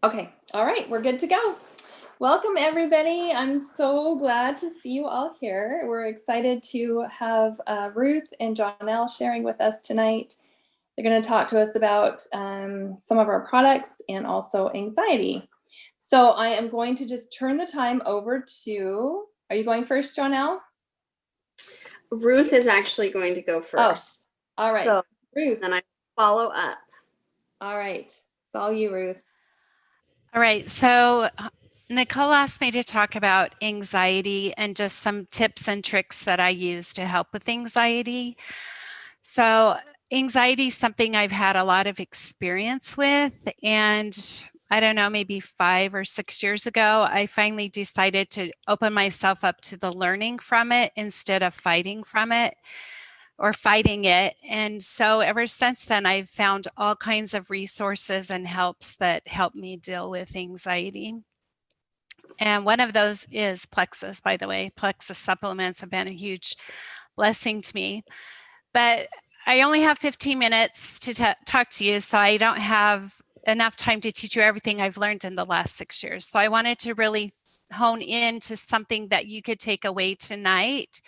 Okay, all right, we're good to go. Welcome, everybody. I'm so glad to see you all here. We're excited to have Ruth and Jonelle sharing with us tonight. They're going to talk to us about some of our products and also anxiety. So I am going to just turn the time over to, are you going first, Jonelle? Ruth is actually going to go first. Oh, all right. So, Ruth. then I follow up. All right. It's all you, Ruth. All right. So Nicole asked me to talk about anxiety and just some tips and tricks that I use to help with anxiety. So anxiety is something I've had a lot of experience with, and I don't know, maybe 5 or 6 years ago, I finally decided to open myself up to the learning from it instead of fighting from it or fighting it. And so ever since then, I've found all kinds of resources and helps that help me deal with anxiety. And one of those is Plexus, by the way. Plexus supplements have been a huge blessing to me. But I only have 15 minutes to talk to you, so I don't have enough time to teach you everything I've learned in the last 6 years. So I wanted to really hone in to something that you could take away tonight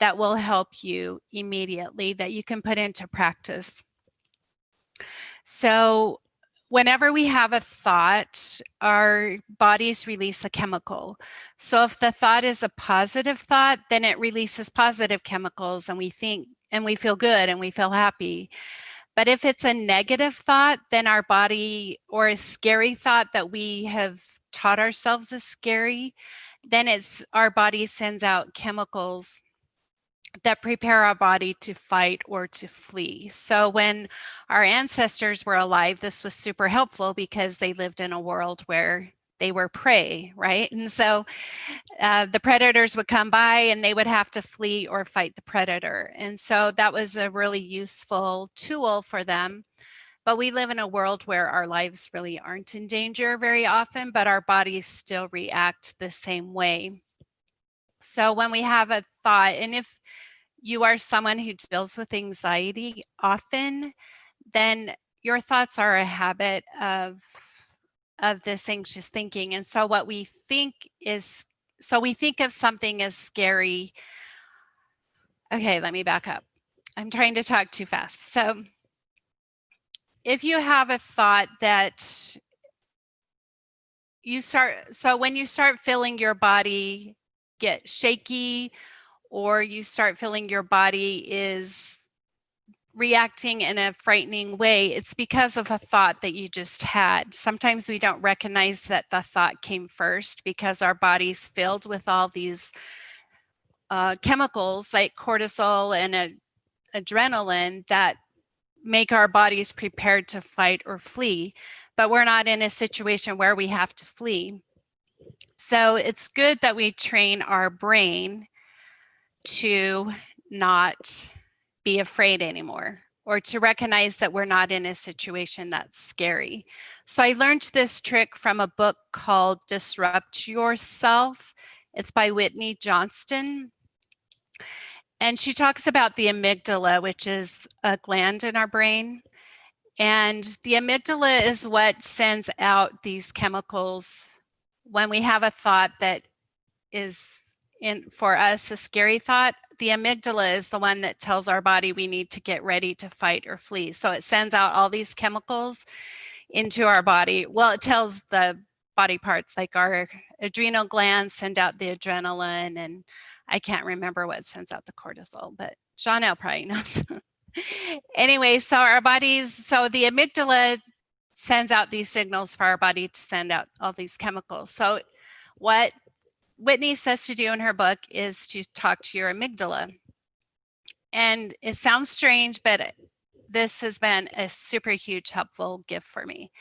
that will help you immediately, that you can put into practice. So whenever we have a thought, our bodies release a chemical. So if the thought is a positive thought, then it releases positive chemicals and we think and we feel good and we feel happy. But if it's a negative thought, then our body, or a scary thought that we have taught ourselves is scary, then our body sends out chemicals that prepare our body to fight or to flee. So when our ancestors were alive, this was super helpful because they lived in a world where they were prey, right? And so the predators would come by and they would have to flee or fight the predator. And so that was a really useful tool for them. But we live in a world where our lives really aren't in danger very often, but our bodies still react the same way. So when we have a thought, and if you are someone who deals with anxiety often, then your thoughts are a habit of this anxious thinking. And so what we think is, so we think of something as scary. Okay, let me back up. I'm trying to talk too fast. So if you have a thought that when you start feeling your body get shaky, or you start feeling your body is reacting in a frightening way, it's because of a thought that you just had. Sometimes we don't recognize that the thought came first because our body's filled with all these chemicals like cortisol and adrenaline that make our bodies prepared to fight or flee, but we're not in a situation where we have to flee. So it's good that we train our brain to not be afraid anymore, or to recognize that we're not in a situation that's scary. So I learned this trick from a book called Disrupt Yourself. It's by Whitney Johnston. And she talks about the amygdala, which is a gland in our brain. And the amygdala is what sends out these chemicals when we have a thought that is for us a scary thought. The amygdala is the one that tells our body we need to get ready to fight or flee. So it sends out all these chemicals into our body. Well, it tells the body parts, like our adrenal glands send out the adrenaline, and I can't remember what sends out the cortisol, but Jonelle probably knows. Anyway, so the amygdala sends out these signals for our body to send out all these chemicals. So what Whitney says to do in her book is to talk to your amygdala. And it sounds strange, but this has been a super huge helpful gift for me.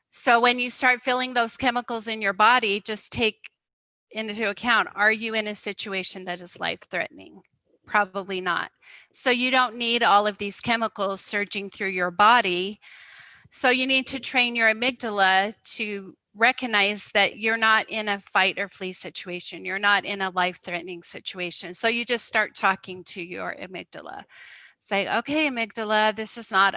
So when you start feeling those chemicals in your body, just take into account, are you in a situation that is life-threatening? Probably not. So you don't need all of these chemicals surging through your body. So you need to train your amygdala to recognize that you're not in a fight or flee situation. You're not in a life-threatening situation. So you just start talking to your amygdala. Say, okay, amygdala, this is not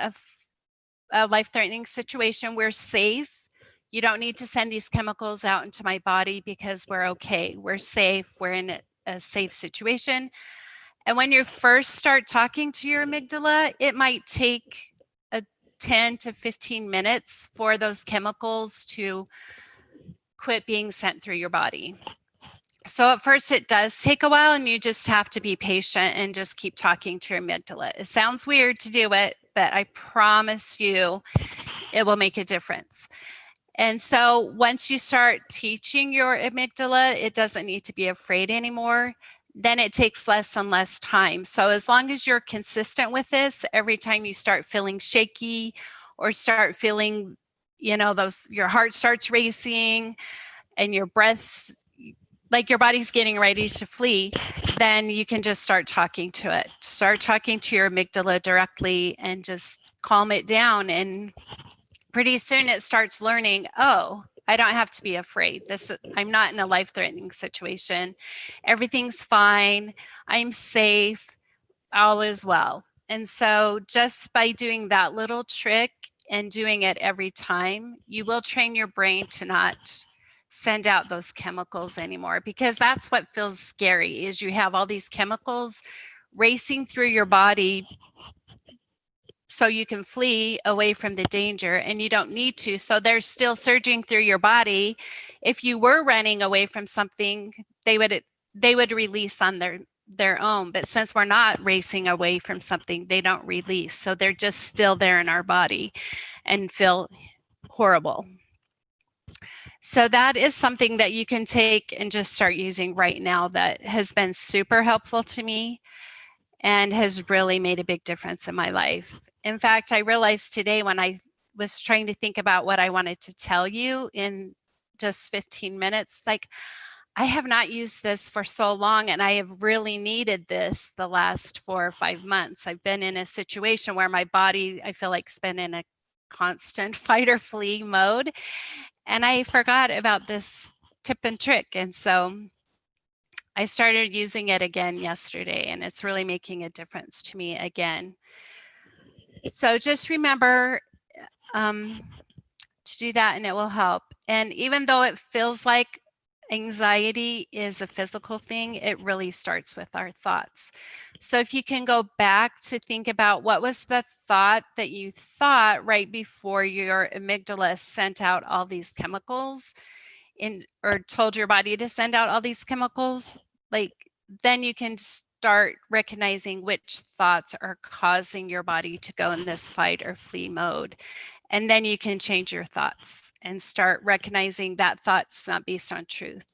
a life-threatening situation. We're safe. You don't need to send these chemicals out into my body because we're okay. We're safe. We're in a safe situation. And when you first start talking to your amygdala, it might take 10 to 15 minutes for those chemicals to quit being sent through your body. So at first it does take a while, and you just have to be patient and just keep talking to your amygdala. It sounds weird to do it, but I promise you it will make a difference. And so once you start teaching your amygdala, it doesn't need to be afraid anymore. Then it takes less and less time. So as long as you're consistent with this, every time you start feeling shaky or start feeling, your heart starts racing and your breath's like your body's getting ready to flee, then you can just start talking to it. Start talking to your amygdala directly and just calm it down. And pretty soon it starts learning, oh, I don't have to be afraid. I'm not in a life-threatening situation. Everything's fine. I'm safe. All is well. And so just by doing that little trick and doing it every time, you will train your brain to not send out those chemicals anymore, because that's what feels scary, is you have all these chemicals racing through your body so you can flee away from the danger, and you don't need to. So they're still surging through your body. If you were running away from something, they would release on their own. But since we're not racing away from something, they don't release. So they're just still there in our body and feel horrible. So that is something that you can take and just start using right now that has been super helpful to me and has really made a big difference in my life. In fact, I realized today when I was trying to think about what I wanted to tell you in just 15 minutes, like, I have not used this for so long, and I have really needed this the last 4 or 5 months. I've been in a situation where my body, I feel like, has been in a constant fight or flee mode. And I forgot about this tip and trick. And so I started using it again yesterday, and it's really making a difference to me again. So just remember to do that, and it will help. And even though it feels like anxiety is a physical thing, it really starts with our thoughts. So if you can go back to think about what was the thought that you thought right before your amygdala sent out all these chemicals or told your body to send out all these chemicals, then you can start recognizing which thoughts are causing your body to go in this fight or flee mode. And then you can change your thoughts and start recognizing that thought's not based on truth.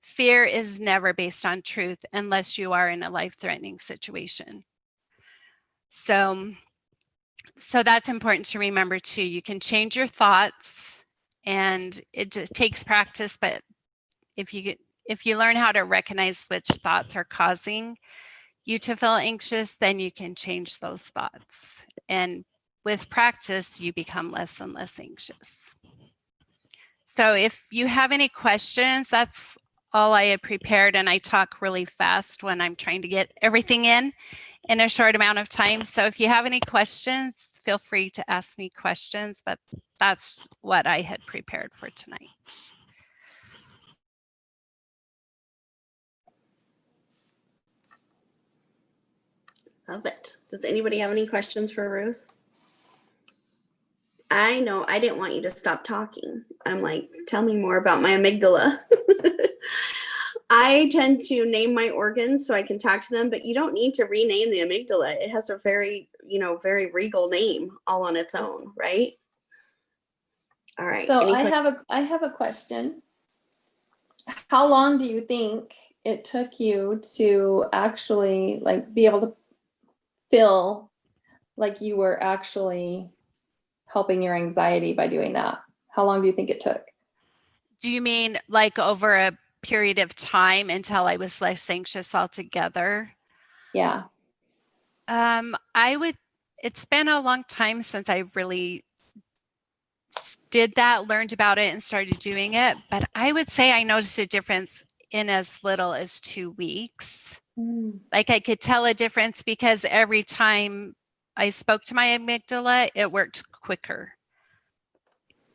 Fear is never based on truth unless you are in a life-threatening situation. So that's important to remember too. You can change your thoughts, and it just takes practice, but if you learn how to recognize which thoughts are causing you to feel anxious, then you can change those thoughts. And with practice, you become less and less anxious. So if you have any questions, that's all I had prepared. And I talk really fast when I'm trying to get everything in a short amount of time. So if you have any questions, feel free to ask me questions, but that's what I had prepared for tonight. Love it. Does anybody have any questions for Ruth? I know I didn't want you to stop talking. I'm like, tell me more about my amygdala. I tend to name my organs so I can talk to them, but you don't need to rename the amygdala. It has a very, very regal name all on its own, right? All right. So I have a question. How long do you think it took you to actually be able to feel like you were actually helping your anxiety by doing that? How long do you think it took? Do you mean like over a period of time until I was less anxious altogether? Yeah. It's been a long time since I really did that, learned about it, and started doing it. But I would say I noticed a difference in as little as 2 weeks. Like, I could tell a difference because every time I spoke to my amygdala, it worked quicker.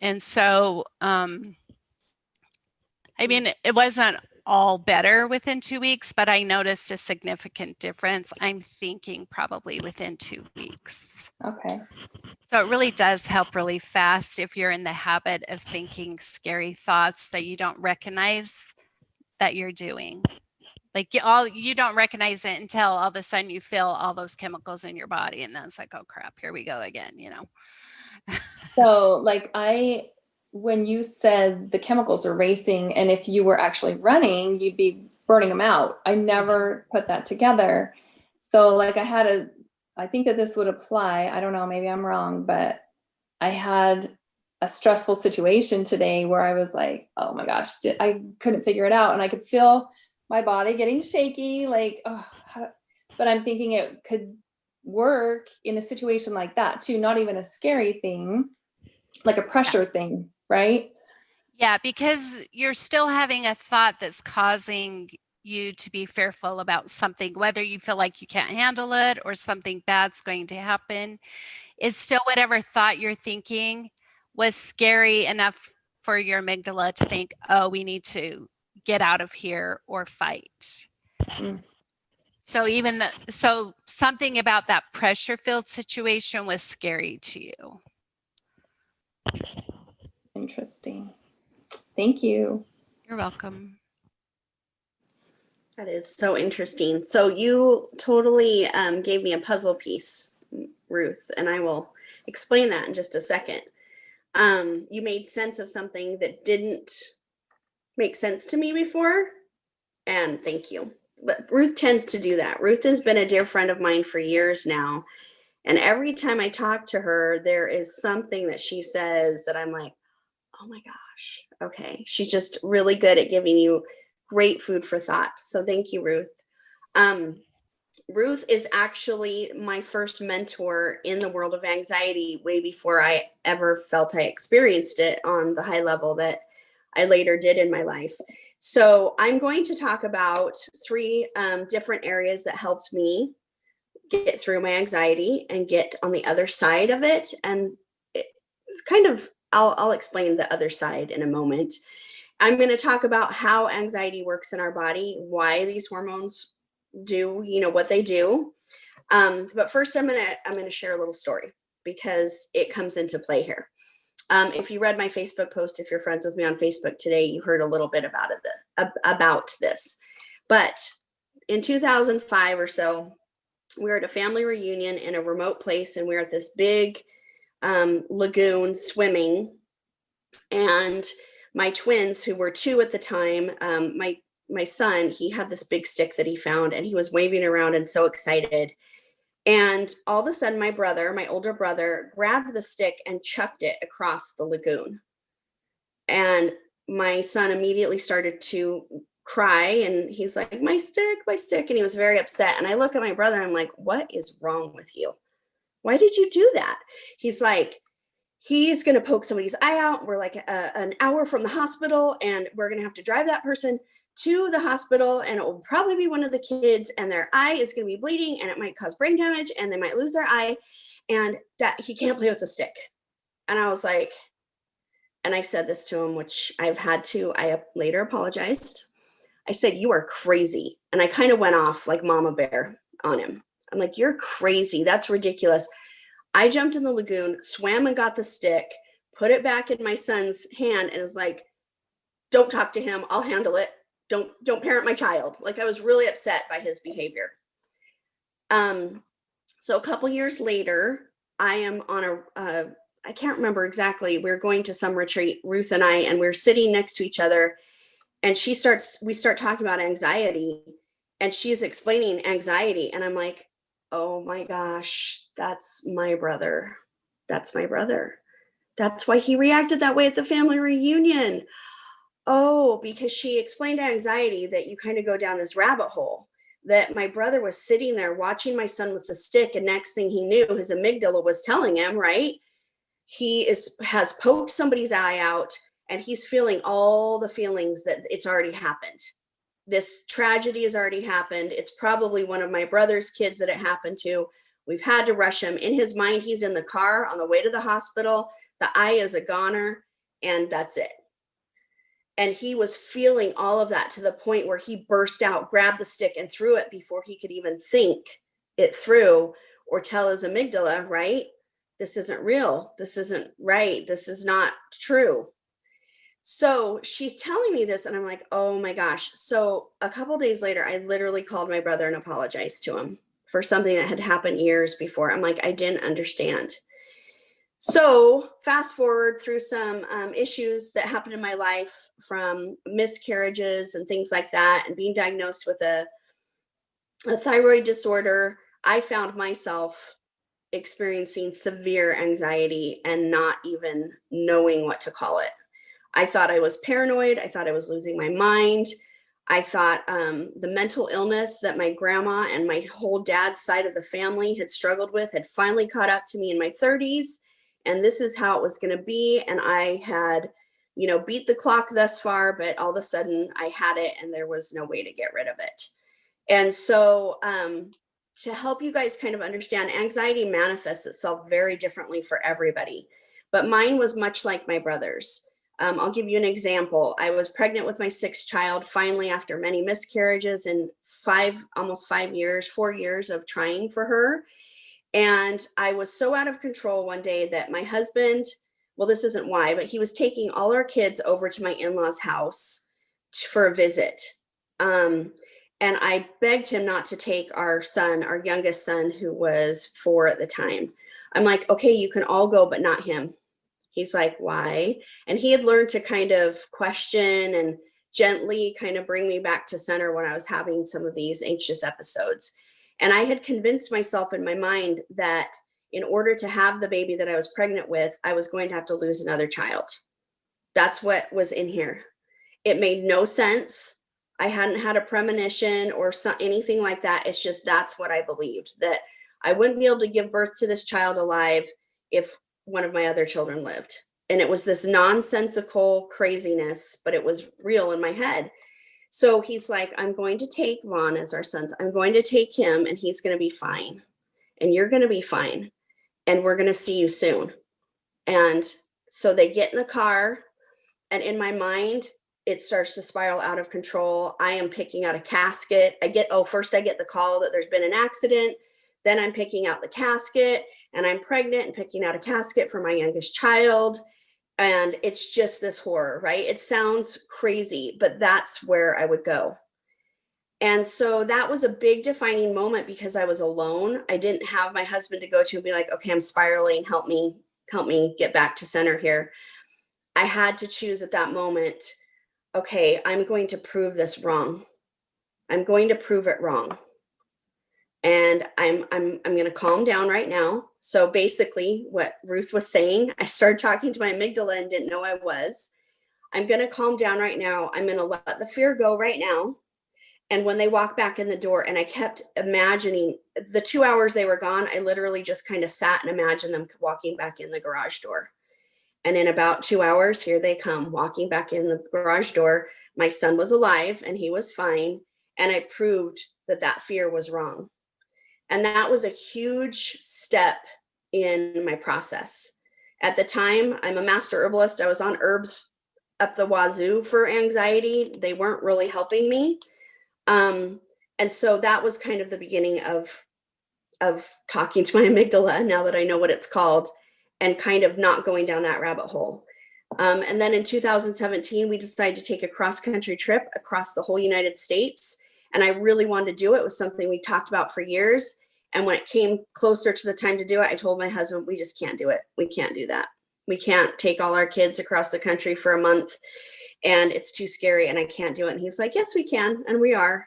And so, I mean, it wasn't all better within 2 weeks, but I noticed a significant difference. I'm thinking probably within 2 weeks. Okay. So it really does help really fast if you're in the habit of thinking scary thoughts that you don't recognize that you're doing. Like you don't recognize it until all of a sudden you feel all those chemicals in your body, and then it's like, oh crap, here we go again, you know. So like when you said the chemicals are racing, and if you were actually running, you'd be burning them out. I never put that together. So like I think that this would apply. I don't know, maybe I'm wrong, but I had a stressful situation today where I was like, oh my gosh, I couldn't figure it out. And I could feel my body getting shaky, like, oh, but I'm thinking it could work in a situation like that too, not even a scary thing, like a pressure thing, right? Yeah, because you're still having a thought that's causing you to be fearful about something, whether you feel like you can't handle it or something bad's going to happen. It's still whatever thought you're thinking was scary enough for your amygdala to think, oh, we need to get out of here or fight. Mm. So so something about that pressure filled situation was scary to you. Interesting. Thank you. You're welcome. That is so interesting. So you totally gave me a puzzle piece, Ruth, and I will explain that in just a second. You made sense of something that didn't make sense to me before, and thank you. But Ruth tends to do that. Ruth has been a dear friend of mine for years now, and every time I talk to her, there is something that she says that I'm like, oh my gosh, okay. She's just really good at giving you great food for thought. So thank you, Ruth. Ruth is actually my first mentor in the world of anxiety way before I ever felt I experienced it on the high level that I later did in my life. So I'm going to talk about 3 different areas that helped me get through my anxiety and get on the other side of it. And it's kind of, I'll explain the other side in a moment. I'm going to talk about how anxiety works in our body, why these hormones do, what they do. But first I'm going to share a little story because it comes into play here. If you read my Facebook post, if you're friends with me on Facebook today, you heard a little bit about this. But in 2005 or so, we were at a family reunion in a remote place, and we were at this big lagoon swimming. And my twins, who were 2 at the time, my son, he had this big stick that he found, and he was waving around and so excited. And all of a sudden, my older brother, grabbed the stick and chucked it across the lagoon. And my son immediately started to cry, and he's like, my stick. And he was very upset. And I look at my brother, and I'm like, what is wrong with you? Why did you do that? He's like, he's going to poke somebody's eye out. We're like an hour from the hospital, and we're going to have to drive that person to the hospital, and it will probably be one of the kids, and their eye is going to be bleeding, and it might cause brain damage, and they might lose their eye, and that he can't play with a stick. And I was like, and I said this to him, which I later apologized. I said, you are crazy. And I kind of went off like Mama Bear on him. I'm like, you're crazy. That's ridiculous. I jumped in the lagoon, swam and got the stick, put it back in my son's hand, and was like, don't talk to him. I'll handle it. Don't parent my child. Like, I was really upset by his behavior. So a couple years later, I am on I can't remember exactly. We're going to some retreat, Ruth and I, and we're sitting next to each other, and we start talking about anxiety, and she is explaining anxiety. And I'm like, oh my gosh, that's my brother. That's my brother. That's why he reacted that way at the family reunion. Oh, because she explained anxiety, that you kind of go down this rabbit hole, that my brother was sitting there watching my son with the stick. And next thing he knew, his amygdala was telling him, right? He has poked somebody's eye out, and he's feeling all the feelings that it's already happened. This tragedy has already happened. It's probably one of my brother's kids that it happened to. We've had to rush him. In his mind, he's in the car on the way to the hospital. The eye is a goner. and that's it. And he was feeling all of that to the point where he burst out, grabbed the stick and threw it before he could even think it through or tell his amygdala, right? This isn't real. This isn't right. This is not true. So she's telling me this and I'm like, oh my gosh. So a couple days later, I literally called my brother and apologized to him for something that had happened years before. I'm like, I didn't understand. So fast forward through some issues that happened in my life, from miscarriages and things like that, and being diagnosed with a thyroid disorder, I found myself experiencing severe anxiety and not even knowing what to call it. I thought I was paranoid. I thought I was losing my mind. I thought the mental illness that my grandma and my whole dad's side of the family had struggled with had finally caught up to me in my 30s. And this is how it was going to be. And I had, beat the clock thus far, but all of a sudden I had it and there was no way to get rid of it. And so to help you guys kind of understand, anxiety manifests itself very differently for everybody. But mine was much like my brother's. I'll give you an example. I was pregnant with my 6th child, finally, after many miscarriages and 4 years of trying for her. And I was so out of control one day that my husband, well, this isn't why, but he was taking all our kids over to my in-laws' house for a visit. And I begged him not to take our son, our youngest son, who was 4 at the time. I'm like, okay, you can all go, but not him. He's like, why? And he had learned to kind of question and gently kind of bring me back to center when I was having some of these anxious episodes. And I had convinced myself in my mind that in order to have the baby that I was pregnant with, I was going to have to lose another child. That's what was in here. It made no sense. I hadn't had a premonition or anything like that. It's just, that's what I believed, that I wouldn't be able to give birth to this child alive if one of my other children lived. And it was this nonsensical craziness, but it was real in my head. So he's like, I'm going to take Vaughn as our sons. I'm going to take him and he's going to be fine. And you're going to be fine. And we're going to see you soon. And so they get in the car, and in my mind, it starts to spiral out of control. I am picking out a casket. First I get the call that there's been an accident. Then I'm picking out the casket, and I'm pregnant and picking out a casket for my youngest child. And it's just this horror, right? It sounds crazy, but that's where I would go. And so that was a big defining moment because I was alone. I didn't have my husband to go to and be like, okay, I'm spiraling. Help me get back to center here. I had to choose at that moment, okay, I'm going to prove this wrong. I'm going to prove it wrong. And I'm going to calm down right now. So basically what Ruth was saying, I started talking to my amygdala and didn't know I was. I'm going to calm down right now. I'm going to let the fear go right now. And when they walk back in the door, and I kept imagining the 2 hours they were gone, I literally just kind of sat and imagined them walking back in the garage door. And in about 2 hours, here they come walking back in the garage door. My son was alive and he was fine. And I proved that fear was wrong. And that was a huge step in my process. At the time, I'm a master herbalist. I was on herbs up the wazoo for anxiety. They weren't really helping me. And so that was kind of the beginning of talking to my amygdala, now that I know what it's called, and kind of not going down that rabbit hole. And then in 2017, we decided to take a cross-country trip across the whole United States. And I really wanted to do it. It was something we talked about for years. And when it came closer to the time to do it, I told my husband, we just can't do it. We can't do that. We can't take all our kids across the country for a month, and it's too scary and I can't do it. And he's like, yes, we can. And we are.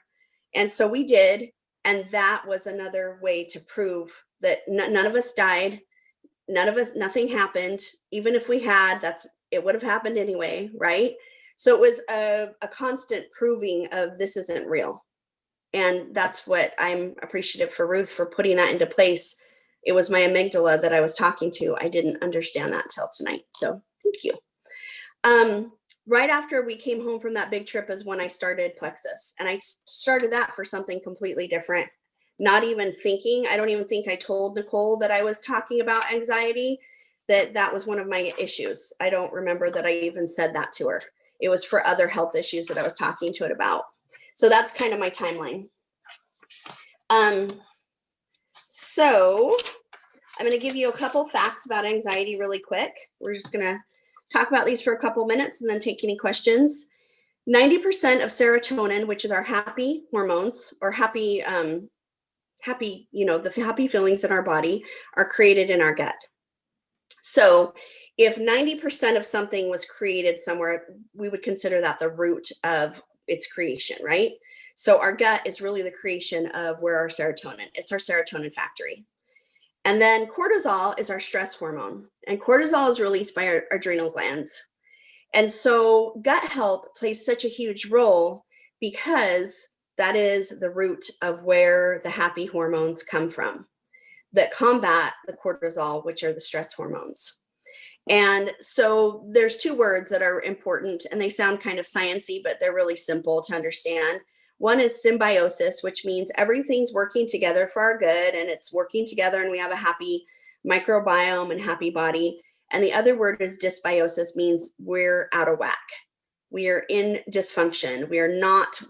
And so we did. And that was another way to prove that none of us died. Nothing happened. Even if we had, it would have happened anyway, right? So it was a constant proving of this isn't real. And that's what I'm appreciative for Ruth for putting that into place. It was my amygdala that I was talking to. I didn't understand that till tonight. So thank you. Right after we came home from that big trip is when I started Plexus. And I started that for something completely different. Not even thinking. I don't even think I told Nicole that I was talking about anxiety. that was one of my issues. I don't remember that I even said that to her. It was for other health issues that I was talking to it about. So that's kind of my timeline. So I'm going to give you a couple facts about anxiety really quick. We're just going to talk about these for a couple minutes and then take any questions. 90% of serotonin, which is our happy hormones or happy, the happy feelings in our body, are created in our gut. So if 90% of something was created somewhere, we would consider that the root of its creation, right? So our gut is really the creation of where our serotonin, it's our serotonin factory. And then cortisol is our stress hormone, and cortisol is released by our adrenal glands. And so gut health plays such a huge role because that is the root of where the happy hormones come from that combat the cortisol, which are the stress hormones. And so there's two words that are important, and they sound kind of sciencey, but they're really simple to understand. One is symbiosis, which means everything's working together for our good, and it's working together, and we have a happy microbiome and happy body. And the other word is dysbiosis, means we're out of whack. We are in dysfunction. We are not,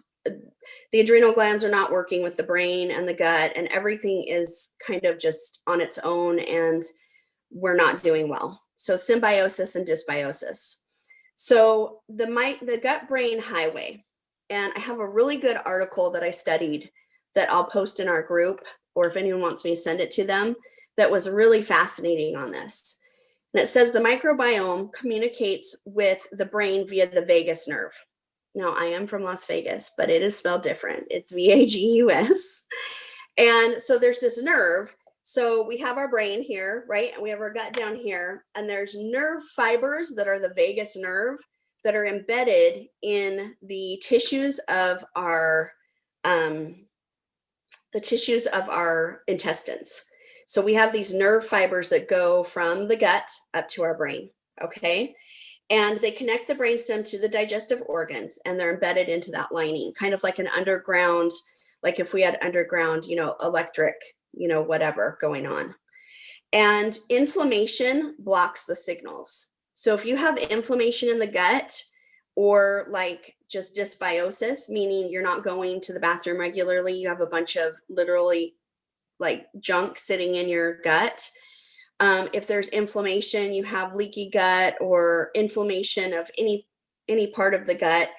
the adrenal glands are not working with the brain and the gut, and everything is kind of just on its own, and we're not doing well. So symbiosis and dysbiosis. So the gut-brain highway, and I have a really good article that I studied that I'll post in our group, or if anyone wants me to send it to them, that was really fascinating on this. And it says the microbiome communicates with the brain via the vagus nerve. Now, I am from Las Vegas, but it is spelled different. It's VAGUS. And so there's this nerve. So we have our brain here, right? And we have our gut down here. And there's nerve fibers that are the vagus nerve that are embedded in the tissues of our intestines. So we have these nerve fibers that go from the gut up to our brain, okay? And they connect the brainstem to the digestive organs, and they're embedded into that lining, kind of like an underground, like if we had underground, electric, whatever going on. And inflammation blocks the signals. So if you have inflammation in the gut, or like just dysbiosis, meaning you're not going to the bathroom regularly, you have a bunch of literally like junk sitting in your gut. If there's inflammation, you have leaky gut or inflammation of any part of the gut,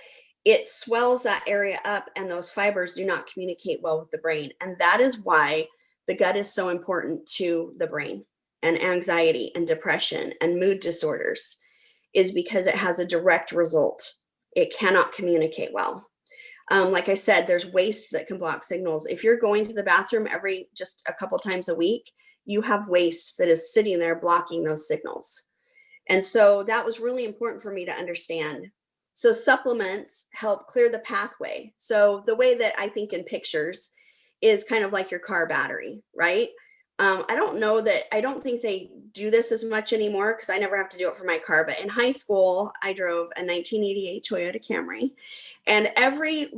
it swells that area up, and those fibers do not communicate well with the brain. And that is why the gut is so important to the brain, and anxiety and depression and mood disorders is because it has a direct result. It cannot communicate well. Like I said, there's waste that can block signals. If you're going to the bathroom just a couple times a week, you have waste that is sitting there blocking those signals. And so that was really important for me to understand. So supplements help clear the pathway. So the way that I think in pictures is kind of like your car battery, right? I don't think they do this as much anymore because I never have to do it for my car. But in high school, I drove a 1988 Toyota Camry, and every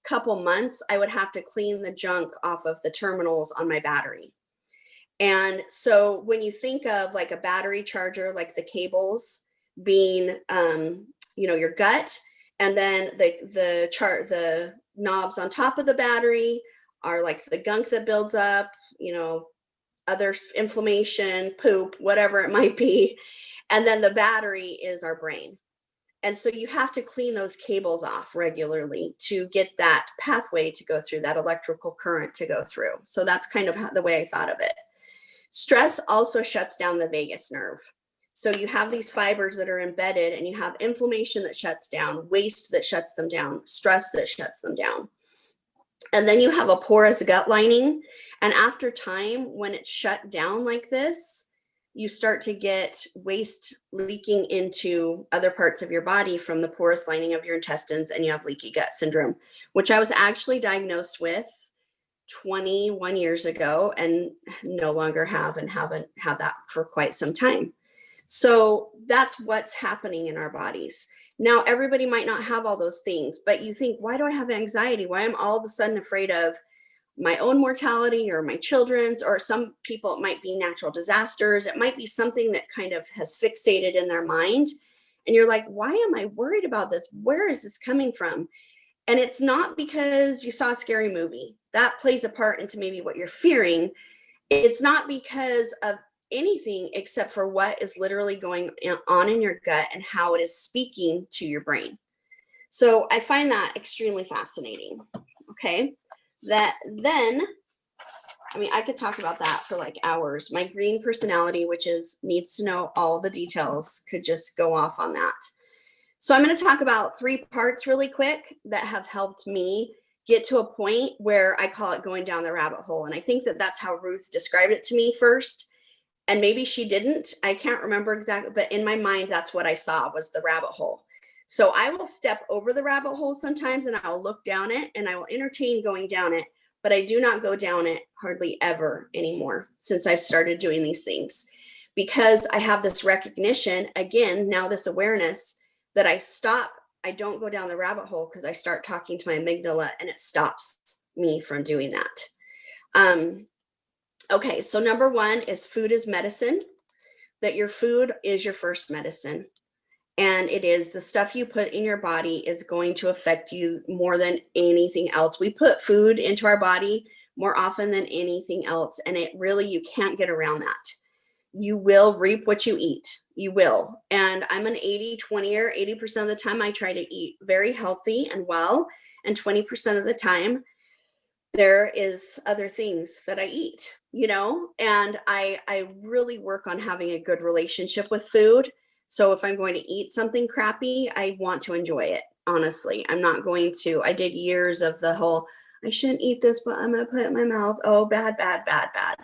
couple months, I would have to clean the junk off of the terminals on my battery. And so when you think of like a battery charger, like the cables being, your gut, and then the knobs on top of the battery are like the gunk that builds up, other inflammation, poop, whatever it might be. And then the battery is our brain. And so you have to clean those cables off regularly to get that pathway to go through, that electrical current to go through. So that's kind of the way I thought of it. Stress also shuts down the vagus nerve. So you have these fibers that are embedded, and you have inflammation that shuts down, waste that shuts them down, stress that shuts them down. And then you have a porous gut lining. And after time, when it's shut down like this, you start to get waste leaking into other parts of your body from the porous lining of your intestines, and you have leaky gut syndrome, which I was actually diagnosed with 21 years ago and no longer have, and haven't had that for quite some time. So that's what's happening in our bodies. Now, everybody might not have all those things, but you think, why do I have anxiety? Why am I all of a sudden afraid of my own mortality or my children's, or some people, it might be natural disasters. It might be something that kind of has fixated in their mind. And you're like, why am I worried about this? Where is this coming from? And it's not because you saw a scary movie. That plays a part into maybe what you're fearing. It's not because of anything except for what is literally going on in your gut and how it is speaking to your brain. So I find that extremely fascinating. Okay. That then, I mean, I could talk about that for like hours. My green personality, which is needs to know all the details, could just go off on that. So I'm going to talk about 3 parts really quick that have helped me get to a point where I call it going down the rabbit hole. And I think that that's how Ruth described it to me first. And maybe she didn't. I can't remember exactly, but in my mind, that's what I saw was the rabbit hole. So I will step over the rabbit hole sometimes and I will look down it and I will entertain going down it, but I do not go down it hardly ever anymore since I've started doing these things, because I have this recognition, again, now this awareness that I stop. I don't go down the rabbit hole because I start talking to my amygdala and it stops me from doing that. Okay, so number 1 is food is medicine, that your food is your first medicine. And it is the stuff you put in your body is going to affect you more than anything else. We put food into our body more often than anything else. And it really, you can't get around that. You will reap what you eat. You will. And I'm an 80-20er. 80% of the time I try to eat very healthy and well. And 20% of the time there is other things that I eat, you know, and I really work on having a good relationship with food. So if I'm going to eat something crappy, I want to enjoy it. Honestly, I'm not going to. I did years of the whole, I shouldn't eat this, but I'm going to put it in my mouth. Oh, bad, bad, bad, bad.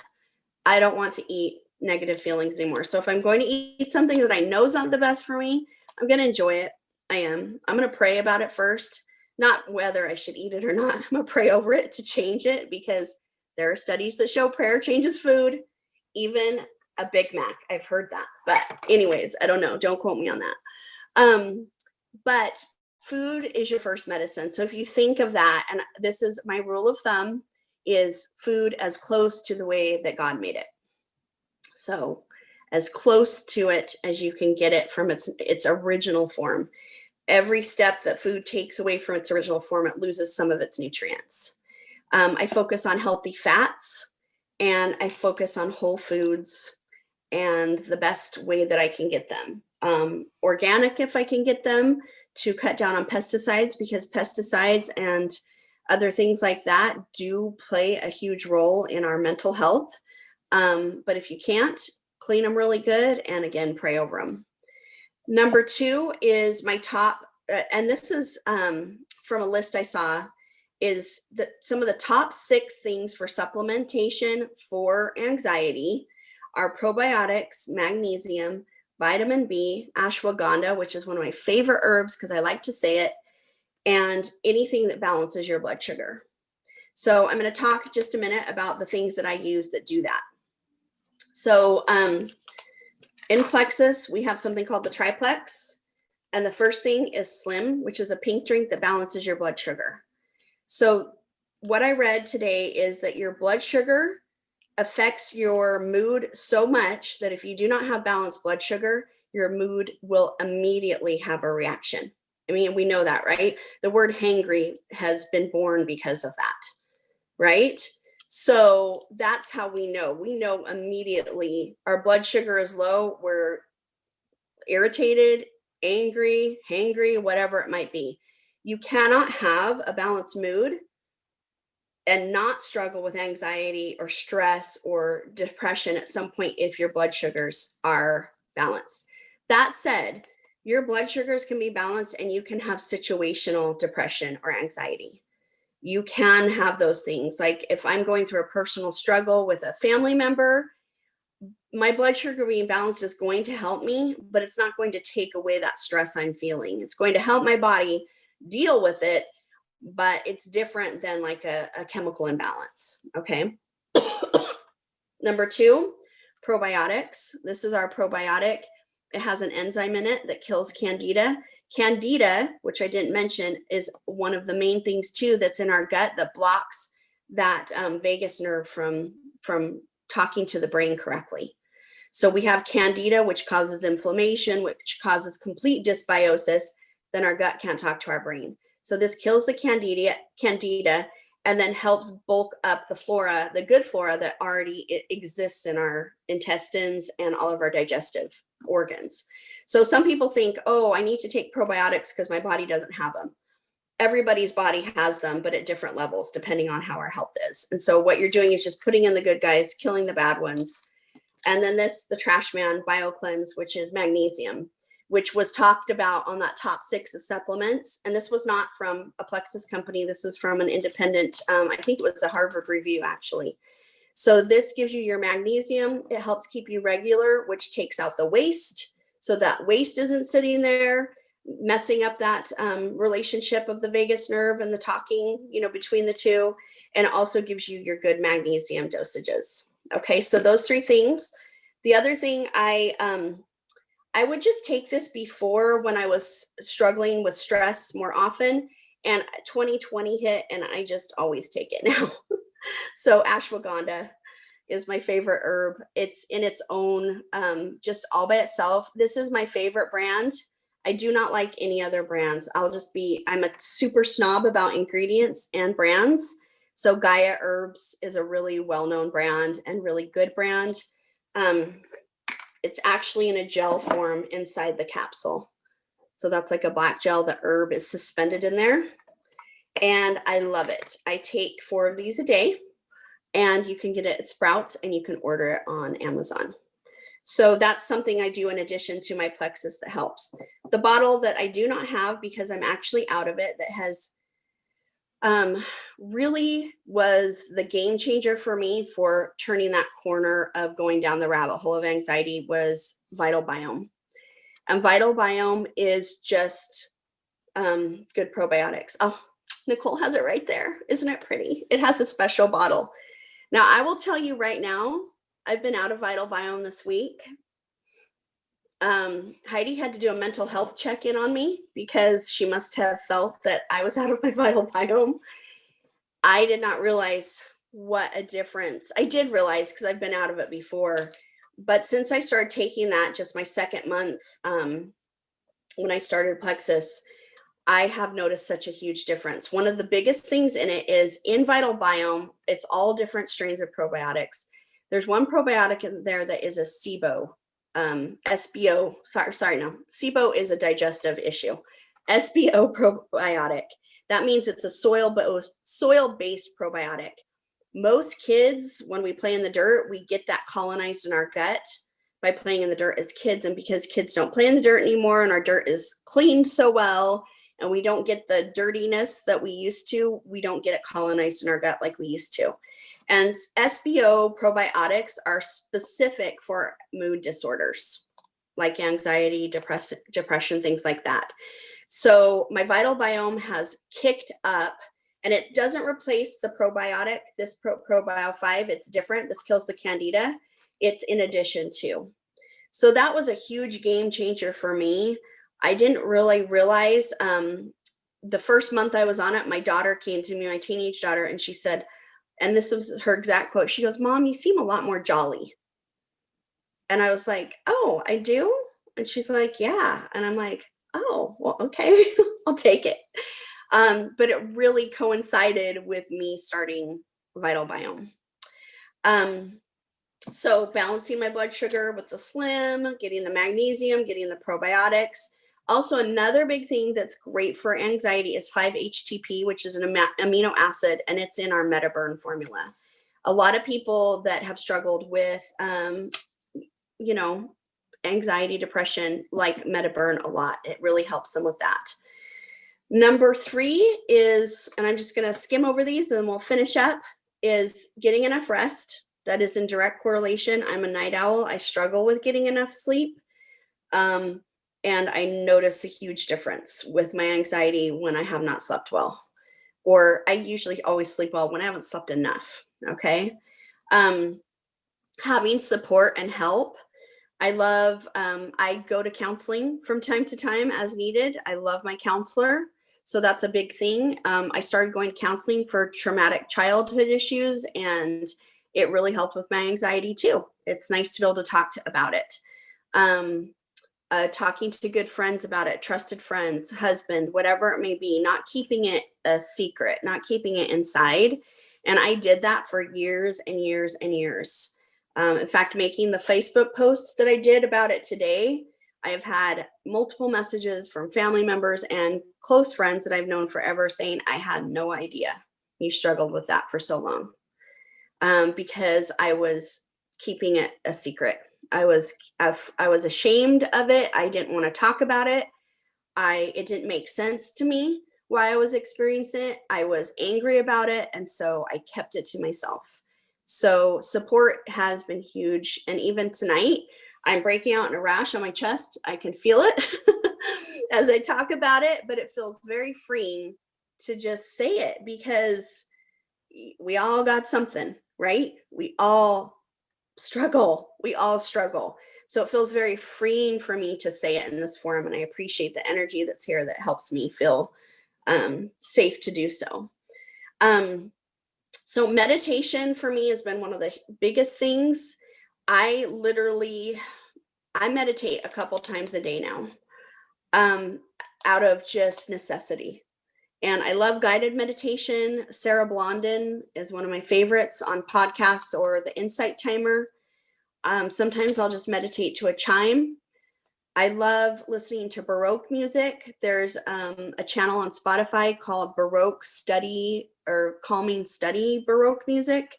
I don't want to eat negative feelings anymore. So if I'm going to eat something that I know is not the best for me, I'm going to enjoy it. I am. I'm going to pray about it first, not whether I should eat it or not. I'm going to pray over it to change it, because there are studies that show prayer changes food, even a Big Mac. I've heard that. But anyways, I don't know. Don't quote me on that. But food is your first medicine. So if you think of that, and this is my rule of thumb, is food as close to the way that God made it. So as close to it as you can get it from its original form. Every step that food takes away from its original form, it loses some of its nutrients. I focus on healthy fats, and I focus on whole foods and the best way that I can get them. Organic, if I can get them, to cut down on pesticides, because pesticides and other things like that do play a huge role in our mental health. But if you can't, clean them really good, and again, pray over them. Number 2 is my top, and this is from a list I saw, is that some of the top 6 things for supplementation for anxiety are probiotics, magnesium, vitamin B, ashwagandha, which is one of my favorite herbs because I like to say it, and anything that balances your blood sugar. So I'm going to talk just a minute about the things that I use that do that. So in Plexus, we have something called the Triplex. And the first thing is Slim, which is a pink drink that balances your blood sugar. So what I read today is that your blood sugar affects your mood so much that if you do not have balanced blood sugar, your mood will immediately have a reaction. I mean, we know that, right? The word hangry has been born because of that, right? So that's how we know. We know immediately our blood sugar is low, we're irritated, angry, hangry, whatever it might be. You cannot have a balanced mood and not struggle with anxiety or stress or depression at some point if your blood sugars are balanced. That said, your blood sugars can be balanced and you can have situational depression or anxiety. You can have those things. Like if I'm going through a personal struggle with a family member, my blood sugar being balanced is going to help me, but it's not going to take away that stress I'm feeling. It's going to help my body deal with it, but it's different than like a chemical imbalance. Okay. Number 2, probiotics. This is our probiotic. It has an enzyme in it that kills candida. Candida, which I didn't mention, is one of the main things too that's in our gut that blocks that vagus nerve from talking to the brain correctly. So we have candida, which causes inflammation, which causes complete dysbiosis. Then our gut can't talk to our brain. So this kills the candida and then helps bulk up the flora, the good flora that already exists in our intestines and all of our digestive organs. So some people think, oh, I need to take probiotics because my body doesn't have them. Everybody's body has them, but at different levels, depending on how our health is. And so what you're doing is just putting in the good guys, killing the bad ones. And then the Trash Man BioCleanse, which is magnesium, which was talked about on that top 6 of supplements. And this was not from a Plexus company. This was from an independent, I think it was a Harvard review, actually. So this gives you your magnesium. It helps keep you regular, which takes out the waste. So that waste isn't sitting there messing up that relationship of the vagus nerve and the talking, between the two. And it also gives you your good magnesium dosages. Okay, so those 3 things. The other thing, I would just take this before when I was struggling with stress more often, and 2020 hit and I just always take it now. So ashwagandha is my favorite herb. It's in its own, just all by itself. This is my favorite brand. I do not like any other brands. I'm a super snob about ingredients and brands. So Gaia Herbs is a really well-known brand and really good brand. It's actually in a gel form inside the capsule. So that's like a black gel. The herb is suspended in there. And I love it. I take 4 of these a day, and you can get it at Sprouts and you can order it on Amazon. So that's something I do in addition to my Plexus that helps. The bottle that I do not have because I'm actually out of it, that has really was the game changer for me for turning that corner of going down the rabbit hole of anxiety, was Vital Biome. And Vital Biome is just good probiotics. Oh, Nicole has it right there. Isn't it pretty? It has a special bottle. Now, I will tell you right now, I've been out of Vital Biome this week. Heidi had to do a mental health check-in on me because she must have felt that I was out of my Vital Biome. I did not realize what a difference. I did realize because I've been out of it before, but since I started taking that just my 2nd month, when I started Plexus, I have noticed such a huge difference. One of the biggest things in it is in Vital Biome, it's all different strains of probiotics. There's one probiotic in there that is a SIBO, SBO. SIBO is a digestive issue. SBO probiotic. That means it's a soil-based probiotic. Most kids, when we play in the dirt, we get that colonized in our gut by playing in the dirt as kids. And because kids don't play in the dirt anymore and our dirt is cleaned so well, and we don't get the dirtiness that we used to, we don't get it colonized in our gut like we used to. And SBO probiotics are specific for mood disorders like anxiety, depression, things like that. So my Vital Biome has kicked up, and it doesn't replace the probiotic, this ProBio 5. It's different. This kills the candida. It's in addition to. So that was a huge game changer for me. I didn't really realize the first month I was on it, my daughter came to me, my teenage daughter, and she said, and this was her exact quote, she goes, "Mom, you seem a lot more jolly." And I was like, "Oh, I do?" And she's like, "Yeah." And I'm like, "Oh, well, okay, I'll take it." But it really coincided with me starting Vital Biome. So balancing my blood sugar with the Slim, getting the magnesium, getting the probiotics. Also, another big thing that's great for anxiety is 5-HTP, which is an amino acid, and it's in our MetaBurn formula. A lot of people that have struggled with, anxiety, depression, like MetaBurn a lot. It really helps them with that. Number 3 is, and I'm just going to skim over these and then we'll finish up, is getting enough rest. That is in direct correlation. I'm a night owl. I struggle with getting enough sleep. And I notice a huge difference with my anxiety when I have not slept well. Or I usually always sleep well when I haven't slept enough. Okay. Having support and help. I love, I go to counseling from time to time as needed. I love my counselor. So that's a big thing. I started going to counseling for traumatic childhood issues, and it really helped with my anxiety too. It's nice to be able to talk about it. Talking to good friends about it, trusted friends, husband, whatever it may be, not keeping it a secret, not keeping it inside. And I did that for years and years and years. In fact, making the Facebook posts that I did about it today, I have had multiple messages from family members and close friends that I've known forever saying, I had no idea you struggled with that for so long, because I was keeping it a secret. I was ashamed of it. I didn't want to talk about it. It didn't make sense to me why I was experiencing it. I was angry about it. And so I kept it to myself. So support has been huge. And even tonight, I'm breaking out in a rash on my chest. I can feel it as I talk about it, but it feels very freeing to just say it, because we all got something, right? We all struggle. So it feels very freeing for me to say it in this forum. And I appreciate the energy that's here that helps me feel safe to do so. So meditation for me has been one of the biggest things. I meditate a couple times a day now, out of just necessity. And I love guided meditation. Sarah Blondin is one of my favorites on podcasts or the Insight Timer. Sometimes I'll just meditate to a chime. I love listening to Baroque music. There's a channel on Spotify called Baroque Study or Calming Study Baroque music.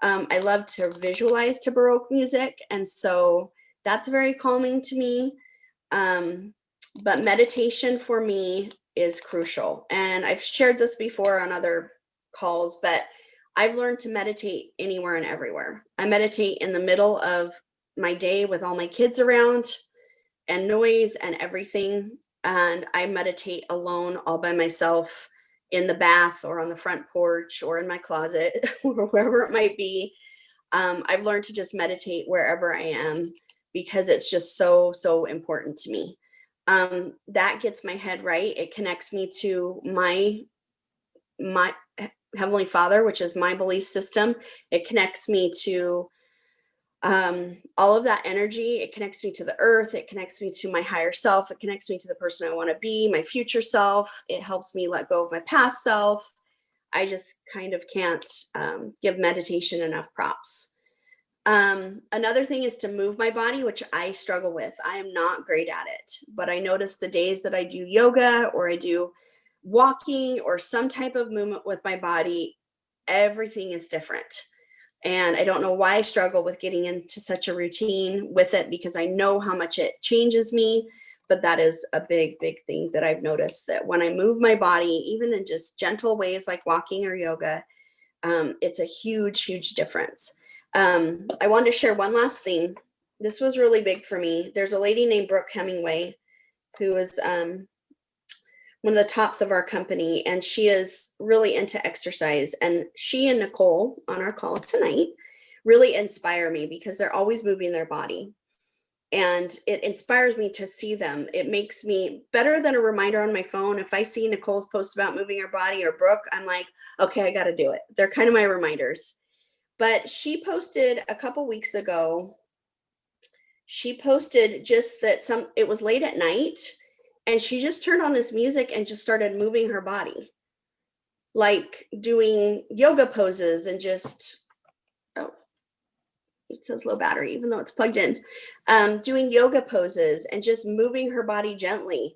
I love to visualize to Baroque music. And so that's very calming to me. But meditation for me is crucial. And I've shared this before on other calls, but I've learned to meditate anywhere and everywhere. I meditate in the middle of my day with all my kids around and noise and everything. And I meditate alone, all by myself, in the bath or on the front porch or in my closet or wherever it might be. I've learned to just meditate wherever I am, because it's just so, so important to me. That gets my head right. It connects me to my Heavenly Father, which is my belief system. It connects me to all of that energy. It connects me to the earth. It connects me to my higher self. It connects me to the person I want to be, my future self. It helps me let go of my past self. I just kind of can't give meditation enough props. Another thing is to move my body, which I struggle with. I am not great at it, but I notice the days that I do yoga or I do walking or some type of movement with my body, everything is different. And I don't know why I struggle with getting into such a routine with it, because I know how much it changes me. But that is a big, big thing that I've noticed, that when I move my body, even in just gentle ways like walking or yoga, it's a huge, huge difference. I wanted to share one last thing. This was really big for me. There's a lady named Brooke Hemingway who is one of the tops of our company, and she is really into exercise. And she and Nicole on our call tonight really inspire me, because they're always moving their body. And it inspires me to see them. It makes me better than a reminder on my phone. If I see Nicole's post about moving her body, or Brooke, I'm like, okay, I got to do it. They're kind of my reminders. But she posted a couple weeks ago, she posted just that it was late at night, and she just turned on this music and just started moving her body, like doing yoga poses and just, oh, it says low battery, even though it's plugged in, doing yoga poses and just moving her body gently.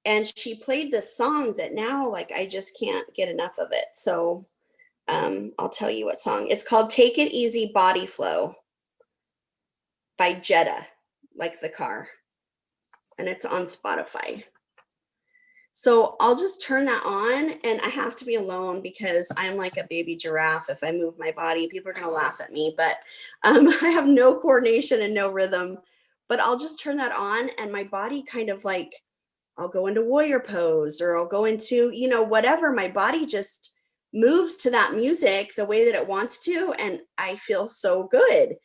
And she played this song that now, like, I just can't get enough of it. So I'll tell you what song. It's called Take It Easy Body Flow by Jetta, like the car. And it's on Spotify. So I'll just turn that on, and I have to be alone because I'm like a baby giraffe. If I move my body, people are going to laugh at me, but I have no coordination and no rhythm. But I'll just turn that on, and my body kind of like, I'll go into warrior pose, or I'll go into, whatever. My body just moves to that music the way that it wants to, and I feel so good.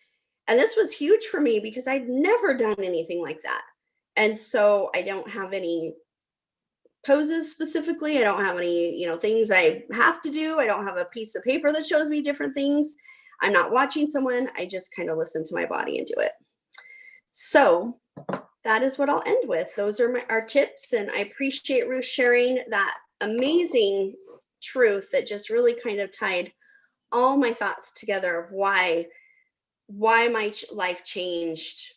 And this was huge for me because I'd never done anything like that. And so I don't have any poses specifically. I don't have any, things I have to do. I don't have a piece of paper that shows me different things. I'm not watching someone. I just kind of listen to my body and do it. So that is what I'll end with. Those are our tips. And I appreciate Ruth sharing that amazing truth that just really kind of tied all my thoughts together of why my life changed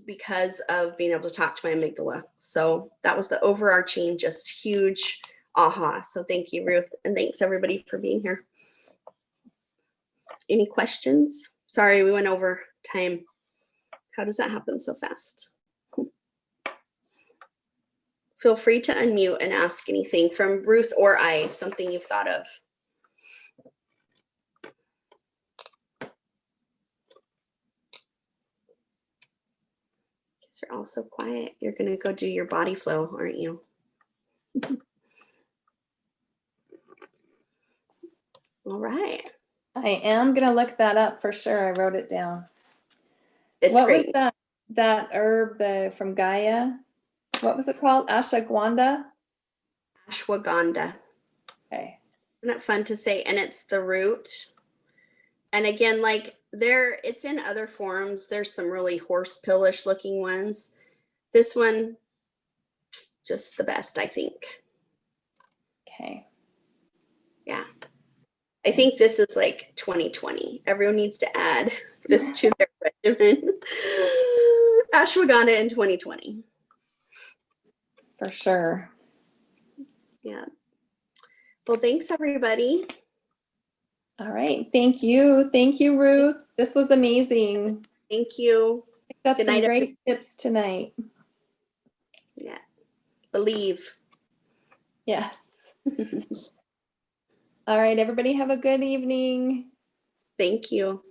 because of being able to talk to my amygdala. So that was the overarching, just huge aha. So thank you, Ruth. And thanks everybody for being here. Any questions? Sorry, we went over time. How does that happen so fast? Feel free to unmute and ask anything from Ruth or I, something you've thought of. You're all so quiet. You're going to go do your body flow, aren't you? All right. I am going to look that up for sure. I wrote it down. It's What great. was that herb from Gaia? What was it called? Ashwagandha? Ashwagandha. Okay. Isn't it fun to say? And it's the root. And again, like it's in other forms. There's some really horse pillish looking ones. This one, just the best, I think. Okay. Yeah. I think this is like 2020. Everyone needs to add this to their regimen. Ashwagandha in 2020. For sure. Yeah. Well, thanks everybody. All right. Thank you. Thank you, Ruth. This was amazing. Thank you. Picked up Good some night, great tips tonight. Yeah. Believe. Yes. All right, everybody have a good evening. Thank you.